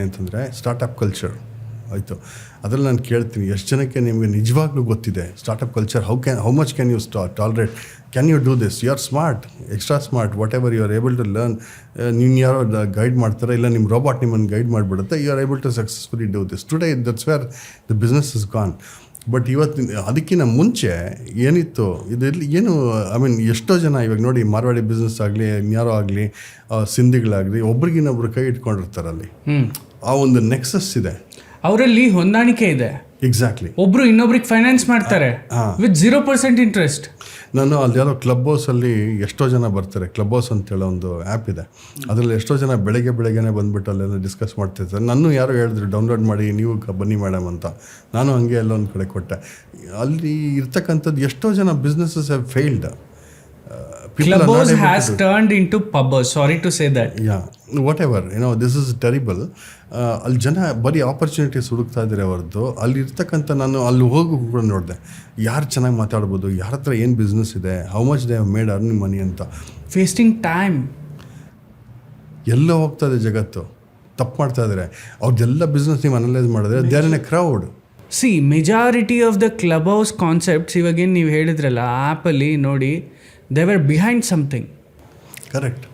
ಅಂತಂದರೆ startup culture ಆಯಿತು. ಅದರಲ್ಲಿ ನಾನು ಕೇಳ್ತೀನಿ, ಎಷ್ಟು ಜನಕ್ಕೆ ನಿಮಗೆ ನಿಜವಾಗ್ಲೂ ಗೊತ್ತಿದೆ startup culture? How much can you tolerate? Can you do this? You are smart, extra smart, whatever you are able to learn. ನೀನು ಯಾರೋ ಗೈಡ್ ಮಾಡ್ತಾರೆ, ಇಲ್ಲ ನಿಮ್ಮ ರೋಬೋಟ್ ನಿಮ್ಮನ್ನು ಗೈಡ್ ಮಾಡಿಬಿಡುತ್ತೆ. You are able to successfully do this. Today that's where the business is gone. But ಇವತ್ತು ಅದಕ್ಕಿಂತ ಮುಂಚೆ ಏನಿತ್ತು ಇದರಲ್ಲಿ ಏನು, ಐ ಮೀನ್ ಎಷ್ಟೋ ಜನ ಇವಾಗ ನೋಡಿ, ಮಾರ್ವಾಡಿ ಬಿಸ್ನೆಸ್ ಆಗಲಿ, ಇನ್ಯಾರೋ ಆಗಲಿ, ಸಿಂಧಿಗಳಾಗಲಿ, ಒಬ್ರಿಗಿನ್ನೊಬ್ರು ಕೈ ಇಟ್ಕೊಂಡಿರ್ತಾರಲ್ಲಿ. ಆ ಒಂದು ನೆಕ್ಸಸ್ ಇದೆ, ಅವರಲ್ಲಿ ಹೊಂದಾಣಿಕೆ ಇದೆ. ಎಕ್ಸಾಕ್ಟ್ಲಿ. ಒಬ್ರು ಇನ್ನೊಬ್ರಿಗೆ ಫೈನಾನ್ಸ್ ಮಾಡ್ತಾರೆ ವಿತ್ 0% ಇಂಟ್ರೆಸ್ಟ್. ನಾನು ಅಲ್ಲಿ ಯಾರೋ ಕ್ಲಬ್ ಹೌಸಲ್ಲಿ ಎಷ್ಟೋ ಜನ ಬರ್ತಾರೆ. ಕ್ಲಬ್ ಹೌಸ್ ಅಂತೇಳೋ ಒಂದು ಆ್ಯಪ್ ಇದೆ, ಅದರಲ್ಲಿ ಎಷ್ಟೋ ಜನ ಬೆಳಗ್ಗೆನೇ ಬಂದುಬಿಟ್ಟು ಅಲ್ಲೆಲ್ಲ ಡಿಸ್ಕಸ್ ಮಾಡ್ತಿರ್ತಾರೆ. ನಾನು ಯಾರೋ ಹೇಳಿದ್ರು ಡೌನ್ಲೋಡ್ ಮಾಡಿ ನೀವು ಬನ್ನಿ ಮೇಡಮ್ ಅಂತ. ನಾನು ಹಂಗೆ ಎಲ್ಲ ಒಂದು ಕಡೆ ಕೊಟ್ಟೆ. ಅಲ್ಲಿ ಇರ್ತಕ್ಕಂಥದ್ದು ಎಷ್ಟೋ ಜನ businesses have failed. Clubhouse has turned into pubbers. Sorry to say that. Yeah, whatever. This is terrible. ಅಲ್ಲಿ ಜನ ಬರೀ ಆಪರ್ಚುನಿಟೀಸ್ ಹುಡುಕ್ತಾ ಇದ್ದಾರೆ ಹೊರತು ಅಲ್ಲಿ ಇರ್ತಕ್ಕಂಥ, ನಾನು ಅಲ್ಲಿ ಹೋಗಿ ಕೂಡ ನೋಡಿದೆ ಯಾರು ಚೆನ್ನಾಗಿ ಮಾತಾಡ್ಬೋದು, ಯಾರ ಹತ್ರ ಏನು ಬಿಸ್ನೆಸ್ ಇದೆ, how much they have made earning money ಅಂತ. Wasting time. ಎಲ್ಲೋ ಹೋಗ್ತಾ ಇದೆ ಜಗತ್ತು, ತಪ್ಪು ಮಾಡ್ತಾ ಇದ್ದಾರೆ. ಅವ್ರದ್ದೆಲ್ಲ ಬಿಸ್ನೆಸ್ ನೀವು ಅನಲೈಸ್ ಮಾಡಿದ್ರೆ they are in a crowd. C majority of the club house concepts ಇವಾಗೇನು ನೀವು ಹೇಳಿದ್ರಲ್ಲ, ಆ್ಯಪಲ್ಲಿ ನೋಡಿ, they were behind something. Correct.